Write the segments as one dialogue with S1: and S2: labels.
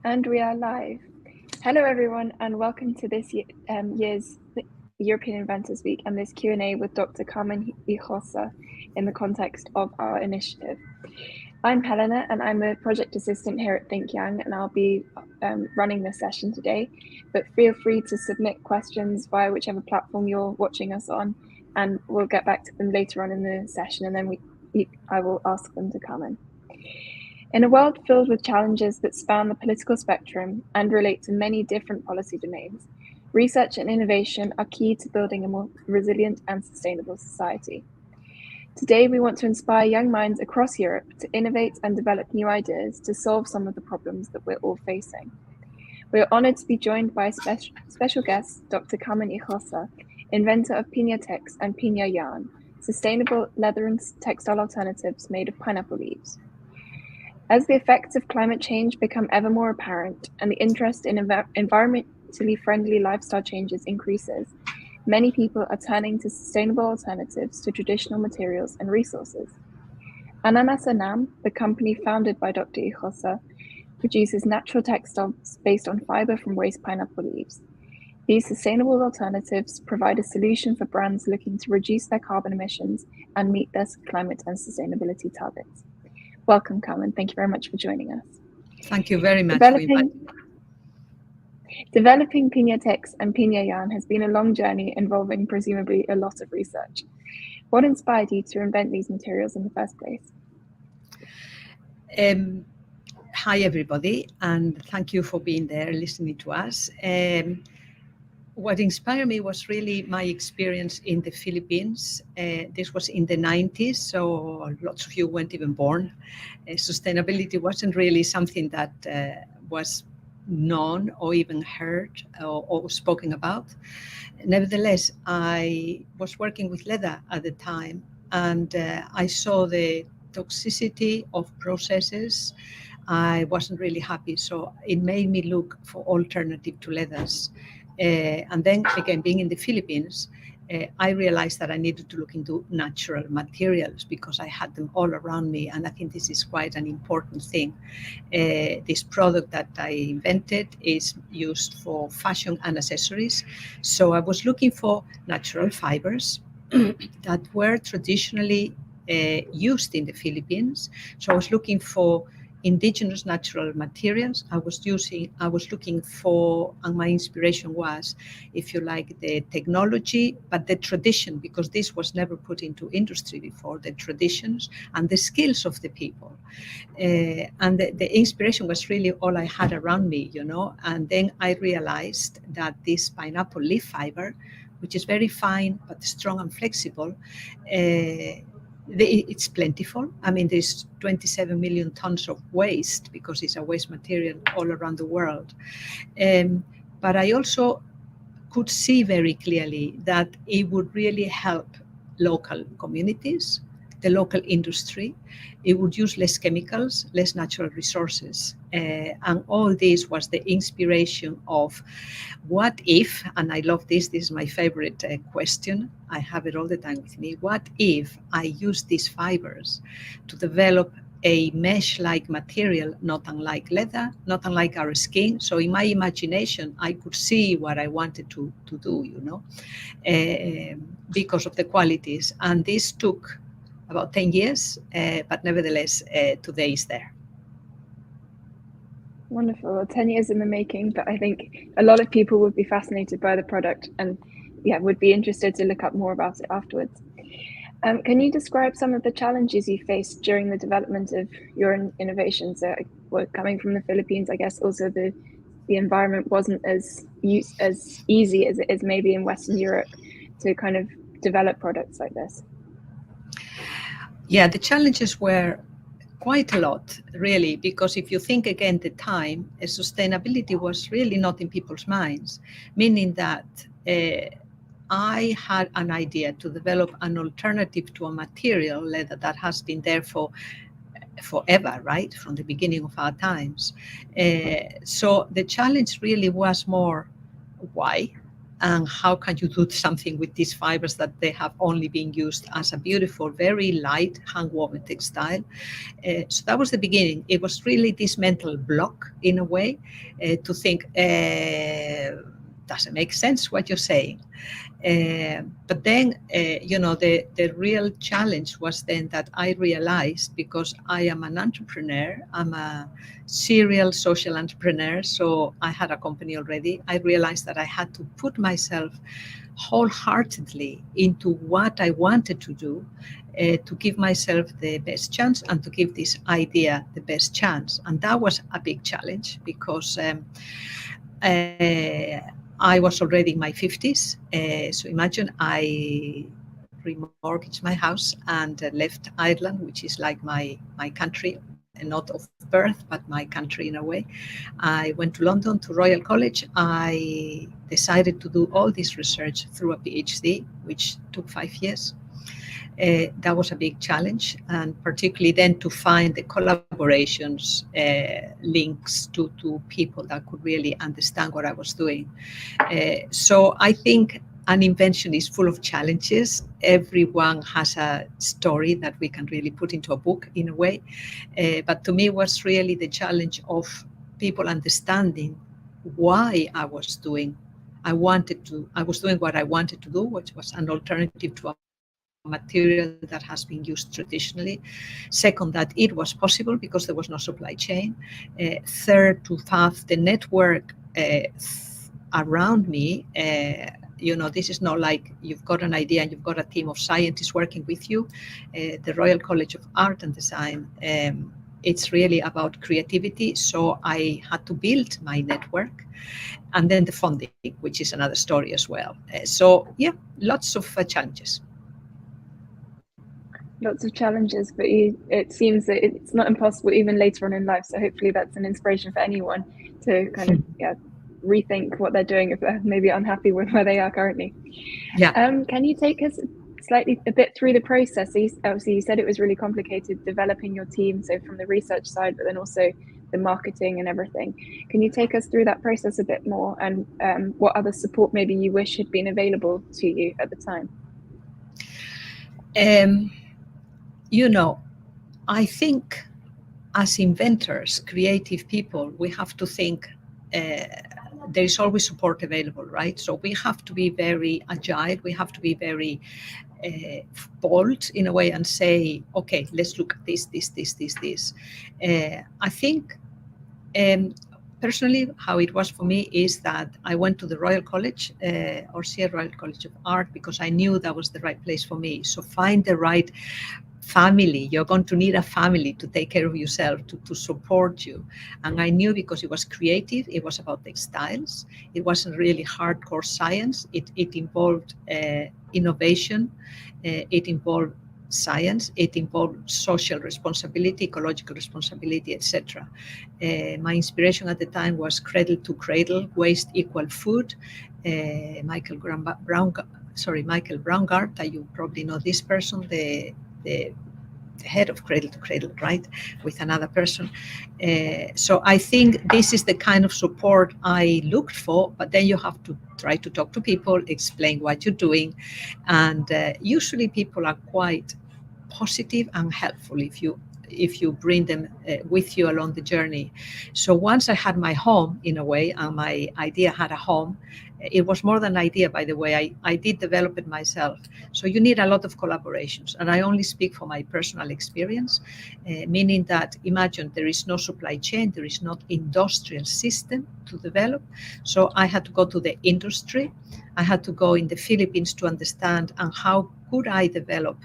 S1: And we are live. Hello, everyone, and welcome to this year's European Inventors Week and this Q&A with Dr. Carmen Hijosa in the context of our initiative. I'm Helena, and I'm a project assistant here at Think Young, and I'll be running this session today. But feel free to submit questions via whichever platform you're watching us on, and we'll get back to them later on in the session, and then I will ask them to come in. In a world filled with challenges that span the political spectrum and relate to many different policy domains, research and innovation are key to building a more resilient and sustainable society. Today, we want to inspire young minds across Europe to innovate and develop new ideas to solve some of the problems that we're all facing. We are honored to be joined by a special guest, Dr. Carmen Hijosa, inventor of Piñatex and Piña yarn, sustainable leather and textile alternatives made of pineapple leaves. As the effects of climate change become ever more apparent and the interest in environmentally friendly lifestyle changes increases, many people are turning to sustainable alternatives to traditional materials and resources. Ananas Anam, the company founded by Dr. Hijosa, produces natural textiles based on fiber from waste pineapple leaves. These sustainable alternatives provide a solution for brands looking to reduce their carbon emissions and meet their climate and sustainability targets. Welcome, Carmen. Thank you very much for joining us.
S2: Thank you very much for inviting me.
S1: Developing Piñatex and Piña yarn has been a long journey involving presumably a lot of research. What inspired you to invent these materials in the first place?
S2: Hi, everybody, and thank you for being there listening to us. What inspired me was really my experience in the Philippines. This was in the 90s, so lots of you weren't even born. Sustainability wasn't really something that was known or even heard or spoken about. Nevertheless, I was working with leather at the time, and I saw the toxicity of processes. I wasn't really happy, so it made me look for alternative to leathers. And then again, being in the Philippines, I realized that I needed to look into natural materials because I had them all around me, and I think this is quite an important thing. This product that I invented is used for fashion and accessories. So I was looking for natural fibers that were traditionally used in the Philippines. So I was looking for indigenous natural materials. I was looking for, and my inspiration was, if you like, the technology, but the tradition, because this was never put into industry before, the traditions and the skills of the people. And the inspiration was really all I had around me, and then I realized that this pineapple leaf fiber, which is very fine, but strong and flexible, it's plentiful. I mean, there's 27 million tons of waste because it's a waste material all around the world. But I also could see very clearly that it would really help local communities, the local industry. It would use less chemicals, less natural resources. And all this was the inspiration of what if, and I love this is my favorite question, I have it all the time with me, what if I use these fibers to develop a mesh-like material, not unlike leather, not unlike our skin. So in my imagination, I could see what I wanted to do, because of the qualities. And this took about 10 years, but nevertheless, today is there.
S1: Wonderful. 10 years in the making, but I think a lot of people would be fascinated by the product and would be interested to look up more about it afterwards. Can you describe some of the challenges you faced during the development of your innovations? Coming from the Philippines, I guess also the environment wasn't as easy as it is maybe in Western Europe to kind of develop products like this.
S2: Yeah, the challenges were quite a lot, really, because if you think again the time, sustainability was really not in people's minds, meaning that I had an idea to develop an alternative to a material, leather, that has been there for forever, right, from the beginning of our times. So the challenge really was more why, and how can you do something with these fibers that they have only been used as a beautiful, very light hand-woven textile. So that was the beginning. It was really this mental block in a way to think, doesn't make sense what you're saying. But then, the real challenge was then that I realized, because I am an entrepreneur, I'm a serial social entrepreneur, so I had a company already. I realized that I had to put myself wholeheartedly into what I wanted to do, to give myself the best chance and to give this idea the best chance. And that was a big challenge because I was already in my 50s. So imagine I remortgaged my house and left Ireland, which is like my country, not of birth, but my country in a way. I went to London to Royal College. I decided to do all this research through a PhD, which took 5 years. That was a big challenge, and particularly then to find the collaborations, links to people that could really understand what I was doing. So I think an invention is full of challenges. Everyone has a story that we can really put into a book in a way. But to me, it was really the challenge of people understanding why I was doing what I wanted to do, which was an alternative to a material that has been used traditionally. Second, that it was possible because there was no supply chain. Third, to have the network around me. This is not like you've got an idea and you've got a team of scientists working with you. The Royal College of Art and Design, it's really about creativity. So I had to build my network. And then the funding, which is another story as well. Lots of challenges.
S1: Lots of challenges, but it seems that it's not impossible even later on in life. So hopefully that's an inspiration for anyone to kind of rethink what they're doing if they're maybe unhappy with where they are currently.
S2: Yeah.
S1: Can you take us a bit through the process? Obviously, you said it was really complicated developing your team, so from the research side, but then also the marketing and everything. Can you take us through that process a bit more, and what other support maybe you wish had been available to you at the time?
S2: I think as inventors, creative people, we have to think there is always support available, right? So we have to be very agile. We have to be very bold in a way and say, okay, let's look at this. I think personally, how it was for me is that I went to the Royal College, Royal College of Art, because I knew that was the right place for me. So find the right family. You're going to need a family to take care of yourself, to support you. And I knew because it was creative, it was about textiles. It wasn't really hardcore science. It involved innovation. It involved science. It involved social responsibility, ecological responsibility, etc. My inspiration at the time was Cradle to Cradle, Waste Equal Food. Michael Braungart, you probably know this person, the head of Cradle to Cradle, right, with another person. So I think this is the kind of support I looked for, but then you have to try to talk to people, explain what you're doing, and usually people are quite positive and helpful if you bring them with you along the journey. So once I had my home in a way, and my idea had a home, it was more than an idea, by the way, I did develop it myself. So you need a lot of collaborations, and I only speak from my personal experience, meaning that imagine there is no supply chain, there is no industrial system to develop. So I had to go to the industry. I had to go in the Philippines to understand and how could I develop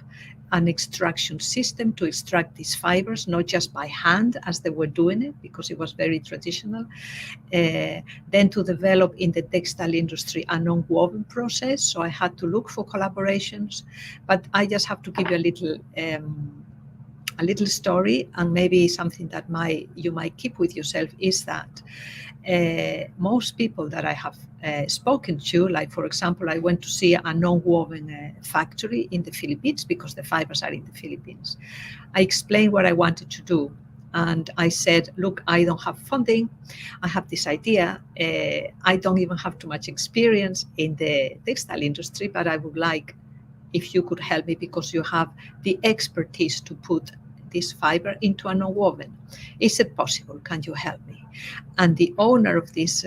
S2: an extraction system to extract these fibers, not just by hand as they were doing it, because it was very traditional. Then to develop in the textile industry a non-woven process. So I had to look for collaborations, but I just have to give you a little story, and maybe something that you might keep with yourself is that most people that I have spoken to, like for example, I went to see a non-woven factory in the Philippines because the fibers are in the Philippines. I explained what I wanted to do, And I said, look, I don't have funding. I have this idea. I don't even have too much experience in the textile industry, but I would like if you could help me because you have the expertise to put this fiber into a nonwoven. Is it possible? Can you help me? And the owner of this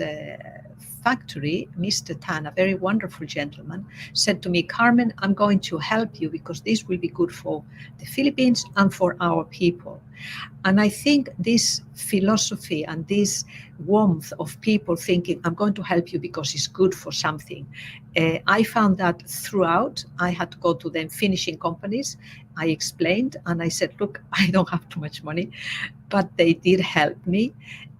S2: factory, Mr. Tan, a very wonderful gentleman, said to me, Carmen, I'm going to help you because this will be good for the Philippines and for our people. And I think this philosophy and this warmth of people thinking, I'm going to help you because it's good for something. I found that throughout. I had to go to them finishing companies. I explained and I said, look, I don't have too much money, but they did help me.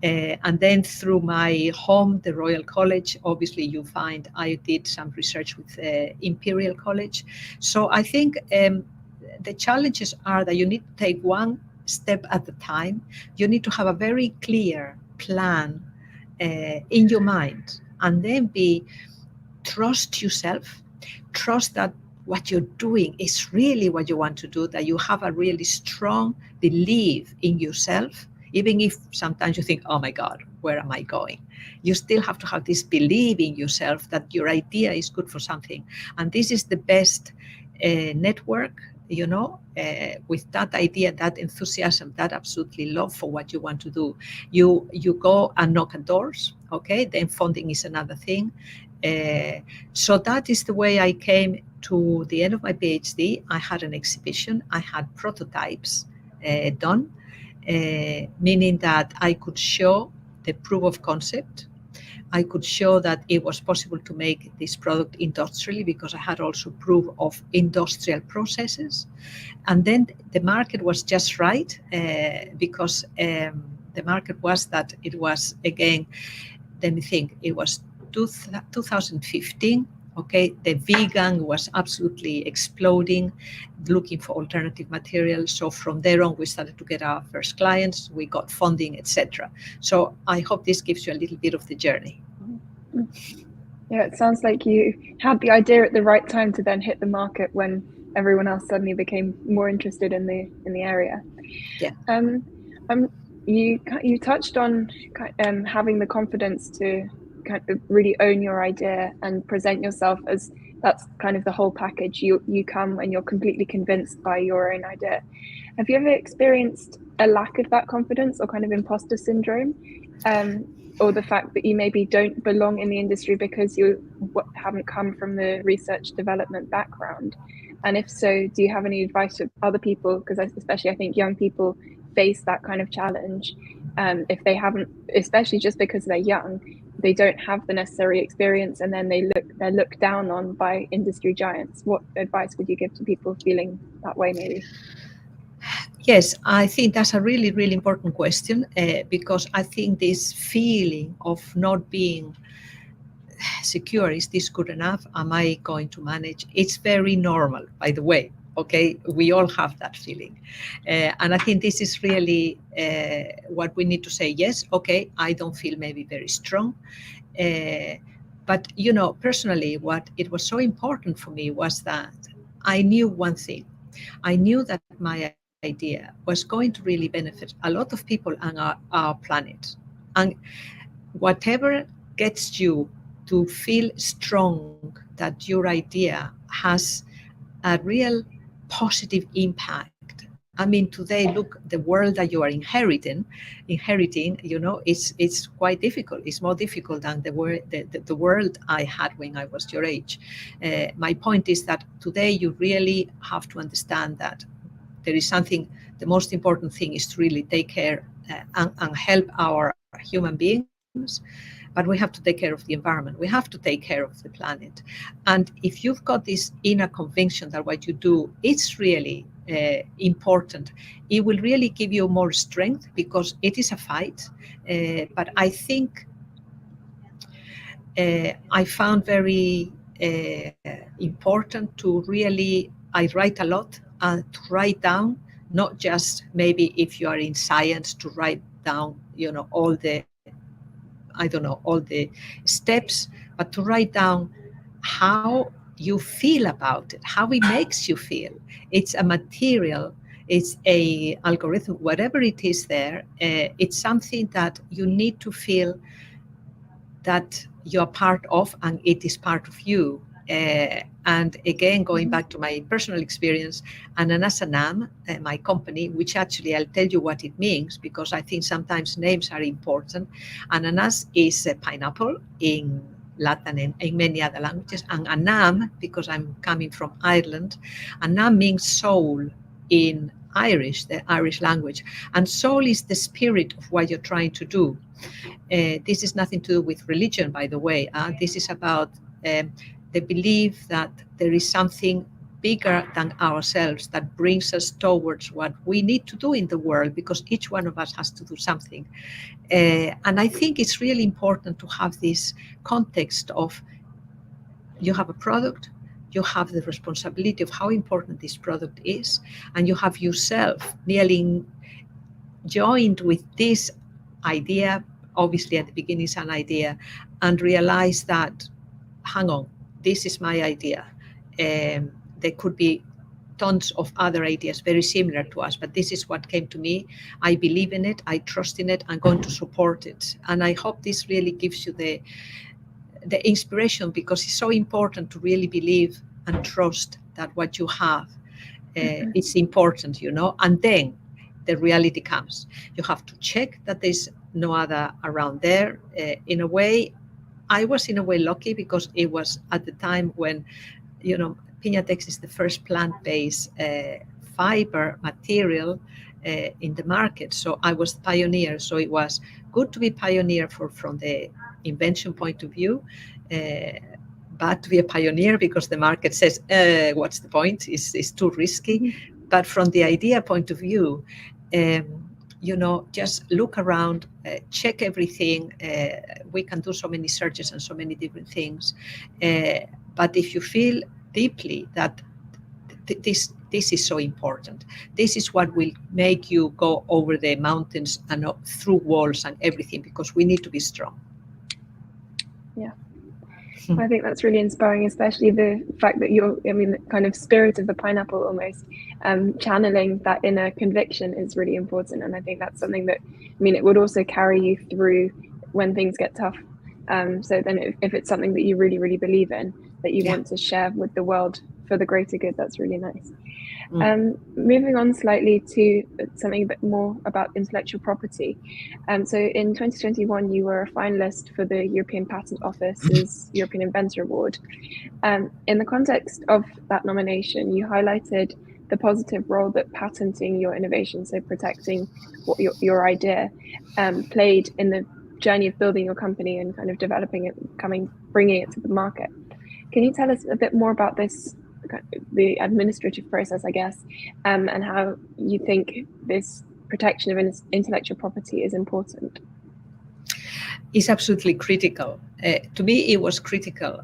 S2: And then through my home, the Royal College, obviously you find I did some research with Imperial College. So I think the challenges are that you need to take one step at a time. You need to have a very clear plan in your mind, and then trust yourself, trust that what you're doing is really what you want to do, that you have a really strong belief in yourself, even if sometimes you think, oh my God, where am I going? You still have to have this belief in yourself that your idea is good for something. And this is the best network, with that idea, that enthusiasm, that absolutely love for what you want to do. You go and knock on doors, okay? Then funding is another thing. So that is the way I came to the end of my PhD. I had an exhibition, I had prototypes done, meaning that I could show the proof of concept. I could show that it was possible to make this product industrially because I had also proof of industrial processes. And then the market was just right because the market was that it was, again, let me think, it was 2015. Okay, the vegan was absolutely exploding, looking for alternative materials. So from there on, we started to get our first clients, we got funding, etc. So I hope this gives you a little bit of the journey.
S1: Yeah, it sounds like you had the idea at the right time to then hit the market when everyone else suddenly became more interested in the area.
S2: Yeah.
S1: You touched on having the confidence to kind of really own your idea and present yourself as that's kind of the whole package. You come and you're completely convinced by your own idea. Have you ever experienced a lack of that confidence or kind of imposter syndrome, or the fact that you maybe don't belong in the industry because you haven't come from the research development background? And if so, do you have any advice to other people? Because especially I think young people face that kind of challenge. If they haven't, especially just because they're young, they don't have the necessary experience, and then they're looked down on by industry giants. What advice would you give to people feeling that way, maybe?
S2: Yes, I think that's a really, really important question because I think this feeling of not being secure, is this good enough? Am I going to manage? It's very normal, by the way. Okay, we all have that feeling. And I think this is really what we need to say. Yes, okay, I don't feel maybe very strong. But, personally, what it was so important for me was that I knew one thing. I knew that my idea was going to really benefit a lot of people on our planet. And whatever gets you to feel strong that your idea has a real positive impact. I mean, today, look, the world that you are inheriting, it's quite difficult. It's more difficult than the world I had when I was your age. My point is that today you really have to understand that there is something, the most important thing is to really take care and help our human beings, but we have to take care of the environment. We have to take care of the planet. And if you've got this inner conviction that what you do, it's really important, it will really give you more strength because it is a fight. But I think I found very important to really, I write a lot, to write down, not just maybe if you are in science to write down, all the steps, but to write down how you feel about it, how it makes you feel. It's a material, it's a algorithm, whatever it is there, it's something that you need to feel that you're part of and it is part of you. And again, going back to my personal experience, Ananas Anam, my company, which actually I'll tell you what it means, because I think sometimes names are important. Ananas is a pineapple in Latin and in many other languages. And Anam, because I'm coming from Ireland, Anam means soul in Irish, the Irish language. And soul is the spirit of what you're trying to do. This is nothing to do with religion, by the way. This is about the belief that there is something bigger than ourselves that brings us towards what we need to do in the world, because each one of us has to do something. And I think it's really important to have this context of you have a product, you have the responsibility of how important this product is, and you have yourself nearly joined with this idea. Obviously, at the beginning, it's an idea, and realize that, hang on, this is my idea. There could be tons of other ideas very similar to us, but this is what came to me. I believe in it, I trust in it, I'm going to support it. And I hope this really gives you the inspiration, because it's so important to really believe and trust that what you have is important, and then the reality comes. You have to check that there's no other around there. In a way, I was in a way lucky, because it was at the time when, Piñatex is the first plant-based fiber material in the market. So I was the pioneer. So it was good to be pioneer from the invention point of view, bad to be a pioneer because the market says, what's the point? It's too risky. But from the idea point of view, just look around, check everything. We can do so many searches and so many different things. But if you feel deeply that this is so important, this is what will make you go over the mountains and through walls and everything, because we need to be strong.
S1: Yeah. I think that's really inspiring, especially the fact that the kind of spirit of the pineapple almost, channeling that inner conviction is really important. And I think that's something that, it would also carry you through when things get tough. So then if it's something that you really, really believe in, that you want to share with the world for the greater good, that's really nice. Moving on slightly to something a bit more about intellectual property. So in 2021, you were a finalist for the European Patent Office's European Inventor Award. In the context of that nomination, you highlighted the positive role that patenting your innovation, so protecting what your idea, played in the journey of building your company and kind of developing it, bringing it to the market. Can you tell us a bit more about this, the administrative process, I guess, and how you think this protection of intellectual property is important?
S2: It's absolutely critical. To me, it was critical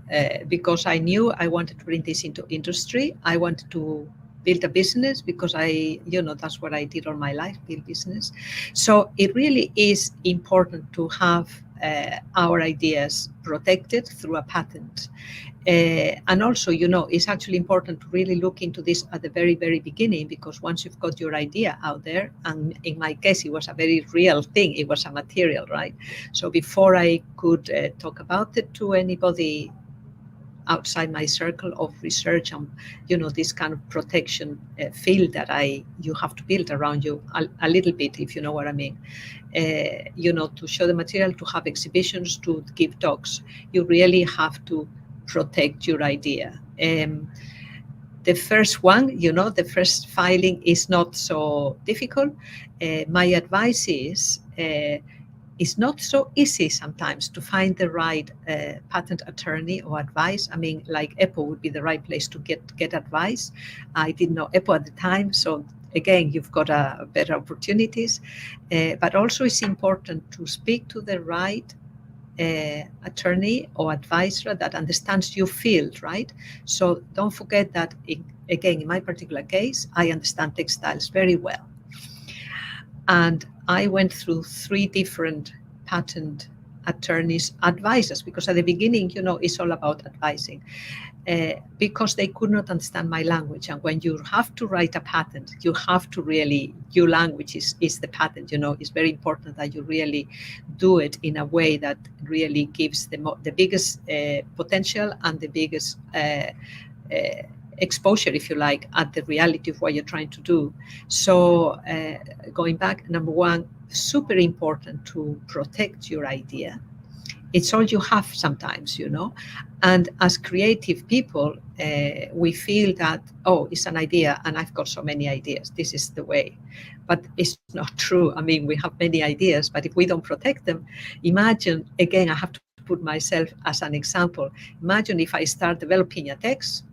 S2: because I knew I wanted to bring this into industry. I wanted to build a business because that's what I did all my life, build business. So it really is important to have our ideas protected through a patent. And also, it's actually important to really look into this at the very, very beginning, because once you've got your idea out there, and in my case, it was a very real thing, it was a material, right? So before I could talk about it to anybody outside my circle of research and, this kind of protection field that you have to build around you a little bit, if you know what I mean. To show the material, to have exhibitions, to give talks, you really have to protect your idea. The first one, the first filing is not so difficult. My advice is, it's not so easy sometimes to find the right patent attorney or advice. Like EPO would be the right place to get advice. I didn't know EPO at the time, so again, you've got better opportunities. But also it's important to speak to the right attorney or advisor that understands your field, right? So don't forget that, again, in my particular case, I understand textiles very well. And I went through 3 different patent attorneys advise us, because at the beginning, it's all about advising. Because they could not understand my language. And when you have to write a patent, you have to really, your language is the patent. It's very important that you really do it in a way that really gives the biggest potential and the biggest exposure, if you like, at the reality of what you're trying to do. So going back, number one, super important to protect your idea. It's all you have sometimes, and as creative people, we feel that, oh, it's an idea and I've got so many ideas, this is the way. But it's not true. I mean, we have many ideas, but if we don't protect them, imagine, again, I have to put myself as an example. Imagine if I start developing Piñatex,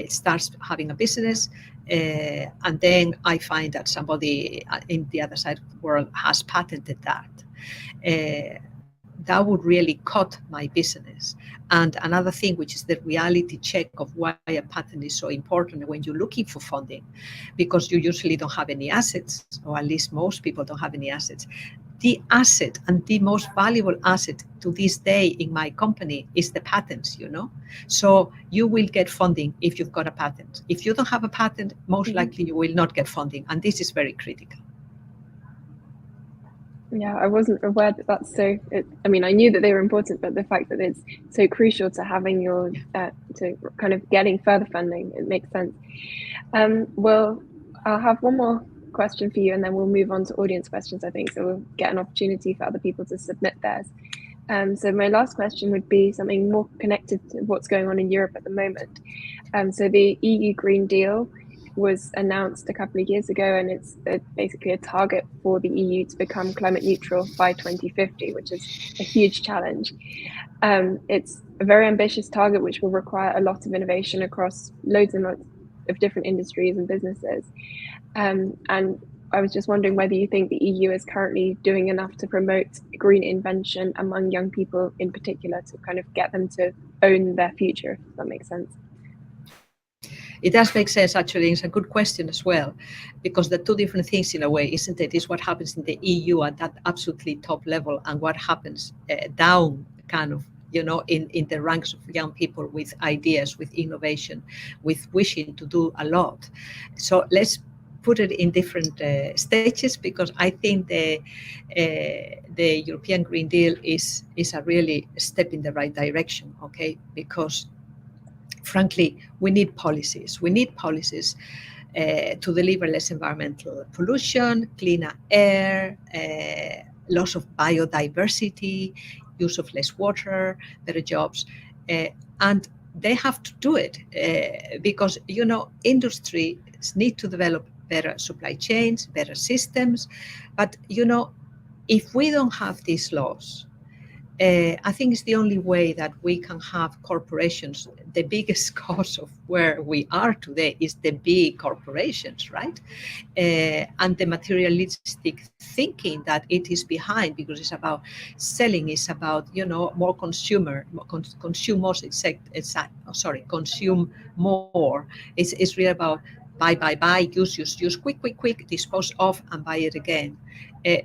S2: starts having a business, and then I find that somebody in the other side of the world has patented that. That would really cut my business. And another thing, which is the reality check of why a patent is so important when you're looking for funding, because you usually don't have any assets, or at least most people don't have any assets. The asset and the most valuable asset to this day in my company is the patents, So you will get funding if you've got a patent. If you don't have a patent, most likely you will not get funding. And this is very critical.
S1: Yeah, I wasn't aware that that's so. I knew that they were important, but the fact that it's so crucial to having to kind of getting further funding, it makes sense. Well, I'll have one more question for you, and then we'll move on to audience questions, I think. So we'll get an opportunity for other people to submit theirs. So my last question would be something more connected to what's going on in Europe at the moment. So the EU Green Deal was announced a couple of years ago, and it's basically a target for the EU to become climate neutral by 2050, which is a huge challenge. It's a very ambitious target, which will require a lot of innovation across loads and loads of different industries and businesses. And I was just wondering whether you think the EU is currently doing enough to promote green invention among young people in particular, to kind of get them to own their future, if that makes sense.
S2: It does make sense, actually. It's a good question as well, because the two different things in a way, isn't it? Is what happens in the EU at that absolutely top level, and what happens down kind of, in the ranks of young people with ideas, with innovation, with wishing to do a lot. So let's put it in different stages, because I think the European Green Deal is a really step in the right direction, okay? Because frankly, we need policies. We need policies to deliver less environmental pollution, cleaner air, loss of biodiversity, use of less water, better jobs. And they have to do it because, industries need to develop better supply chains, better systems. But, if we don't have these laws, I think it's the only way that we can have corporations. The biggest cause of where we are today is the big corporations, right? And the materialistic thinking that it is behind, because it's about selling, it's about, more consume more. It's really about buy, use, quick, dispose of, and buy it again.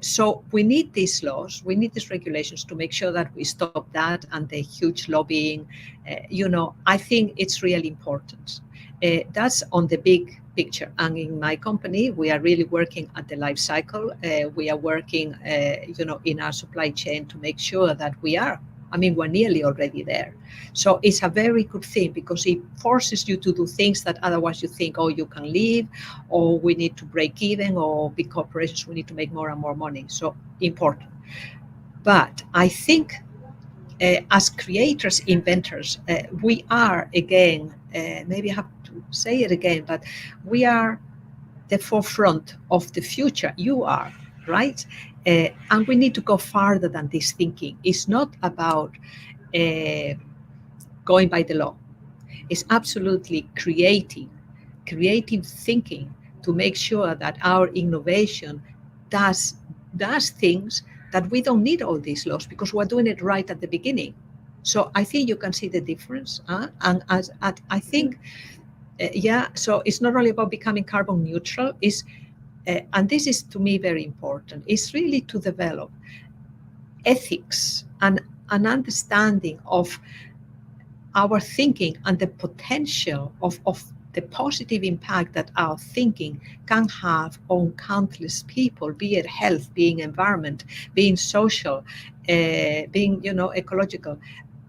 S2: So we need these laws, we need these regulations to make sure that we stop that and the huge lobbying. I think it's really important. That's on the big picture. And in my company, we are really working at the life cycle. We are working, in our supply chain to make sure that we're nearly already there. So it's a very good thing, because it forces you to do things that otherwise you think, oh, you can leave, or we need to break even, or big corporations, we need to make more and more money. So important. But I think as creators, inventors, we are, again, maybe I have to say it again, but we are the forefront of the future. You are, right? And we need to go farther than this thinking. It's not about going by the law. It's absolutely creative thinking to make sure that our innovation does things that we don't need all these laws, because we're doing it right at the beginning. So I think you can see the difference. And I think, so it's not only about becoming carbon neutral, and this is to me very important, it's really to develop ethics and an understanding of our thinking and the potential of the positive impact that our thinking can have on countless people, be it health, being environment, being social, being, ecological,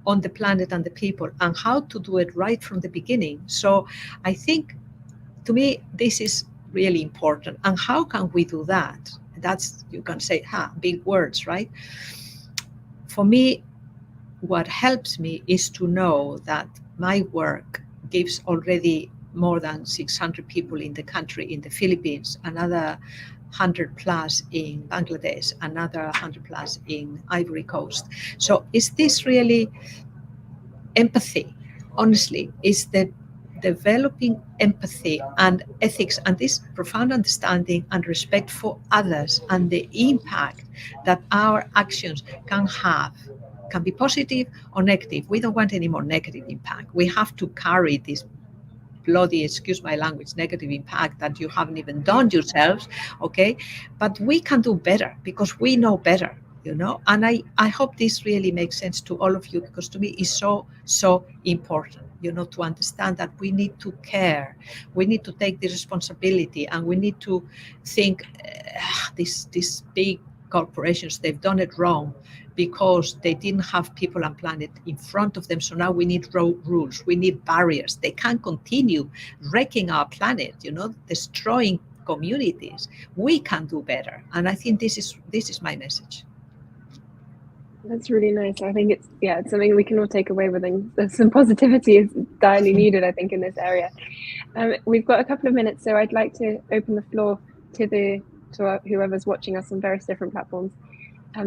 S2: on the planet and the people, and how to do it right from the beginning. So I think, to me, this is really important. And how can we do that? That's, you can say, big words, right? For me, what helps me is to know that my work gives already more than 600 people in the country, in the Philippines, another 100 plus in Bangladesh, another 100 plus in Ivory Coast. So is this really empathy? Honestly, is the developing empathy and ethics and this profound understanding and respect for others and the impact that our actions can be positive or negative. We don't want any more negative impact. We have to carry this bloody, excuse my language, negative impact that you haven't even done yourselves, okay? But we can do better because we know better, and I hope this really makes sense to all of you, because to me it's so important, to understand that we need to care, we need to take the responsibility, and we need to think these big corporations, they've done it wrong because they didn't have people and planet in front of them. So now we need rules, we need barriers. They can't continue wrecking our planet, destroying communities. We can do better. And I think this is my message.
S1: That's really nice. I think it's something we can all take away with, and some positivity is direly needed, I think, in this area. We've got a couple of minutes, so I'd like to open the floor to whoever's watching us on various different platforms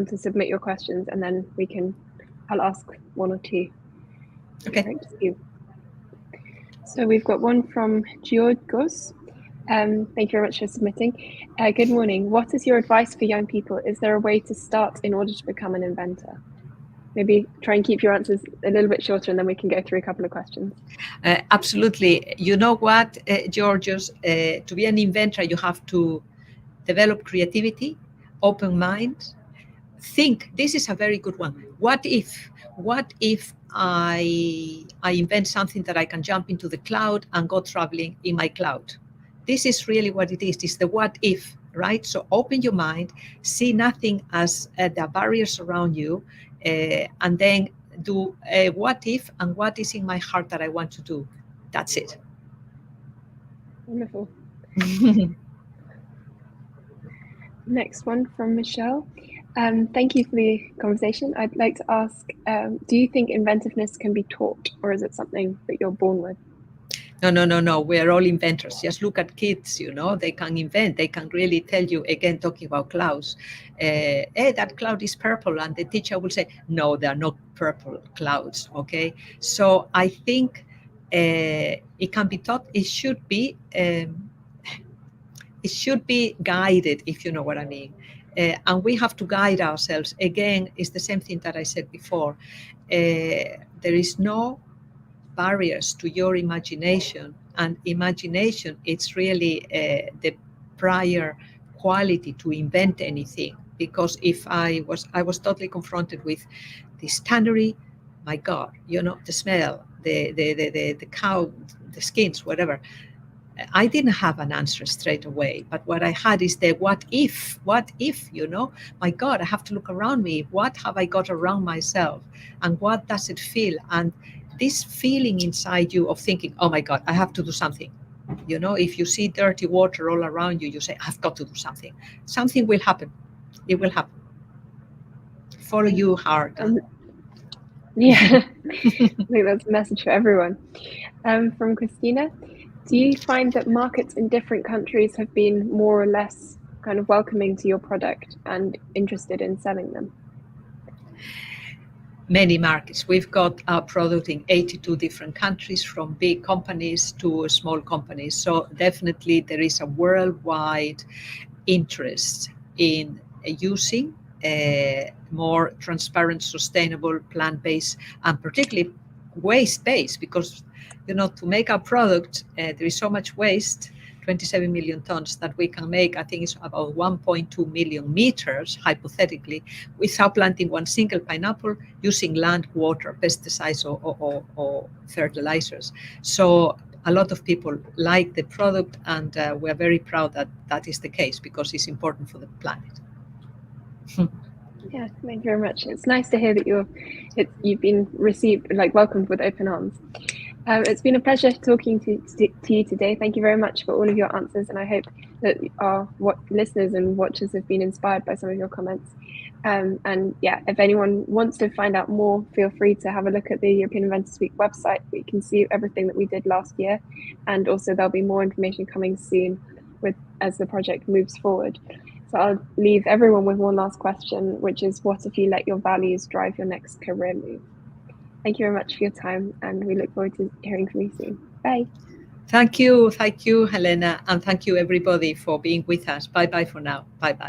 S1: to submit your questions, and then I'll ask one or two.
S2: Okay.
S1: Right, so we've got one from Georgos. Thank you very much for submitting. Good morning. What is your advice for young people? Is there a way to start in order to become an inventor? Maybe try and keep your answers a little bit shorter, and then we can go through a couple of questions.
S2: Absolutely. You know what, Georgios, to be an inventor, you have to develop creativity, open mind. Think, this is a very good one. What if I invent something that I can jump into the cloud and go traveling in my cloud? This is really what it is. It's the what if, right? So open your mind, see nothing as the barriers around you, and then do a what if and what is in my heart that I want to do. That's it.
S1: Wonderful. Next one from Michelle. Thank you for the conversation. I'd like to ask, do you think inventiveness can be taught, or is it something that you're born with?
S2: No. We're all inventors. Just look at kids, they can invent. They can really tell you, again, talking about clouds, hey, that cloud is purple. And the teacher will say, no, they're not purple clouds, okay? So I think it can be taught. It should be guided, if you know what I mean. And we have to guide ourselves. Again, it's the same thing that I said before. There is no barriers to your imagination, and imagination, it's really the prior quality to invent anything. Because if I was totally confronted with this tannery, my God, the smell, the cow, the skins, whatever, I didn't have an answer straight away. But what I had is the what if, my God, I have to look around me. What have I got around myself, and what does it feel? And this feeling inside you of thinking, oh my God, I have to do something. If you see dirty water all around you, you say, I've got to do something. Something will happen. It will happen. Follow your heart.
S1: Yeah, I think that's a message for everyone. From Christina, do you find that markets in different countries have been more or less kind of welcoming to your product and interested in selling them?
S2: Many markets. We've got our product in 82 different countries, from big companies to small companies. So definitely there is a worldwide interest in using more transparent, sustainable, plant-based, and particularly waste-based, because to make our product, there is so much waste, 27 million tons that we can make, I think it's about 1.2 million meters, hypothetically, without planting one single pineapple, using land, water, pesticides, or fertilizers. So a lot of people like the product, and we're very proud that that is the case, because it's important for the planet.
S1: Yeah, thank you very much. It's nice to hear that you've been received, like welcomed with open arms. It's been a pleasure talking to you today. Thank you very much for all of your answers, and I hope that our listeners and watchers have been inspired by some of your comments. And yeah, if anyone wants to find out more, feel free to have a look at the European Inventors Week website, where you can see everything that we did last year, and also there'll be more information coming soon as the project moves forward. So I'll leave everyone with one last question, which is, what if you let your values drive your next career move? Thank you very much for your time, and we look forward to hearing from you soon. Bye.
S2: Thank you, Helena, and thank you everybody for being with us. Bye-bye for now. Bye-bye.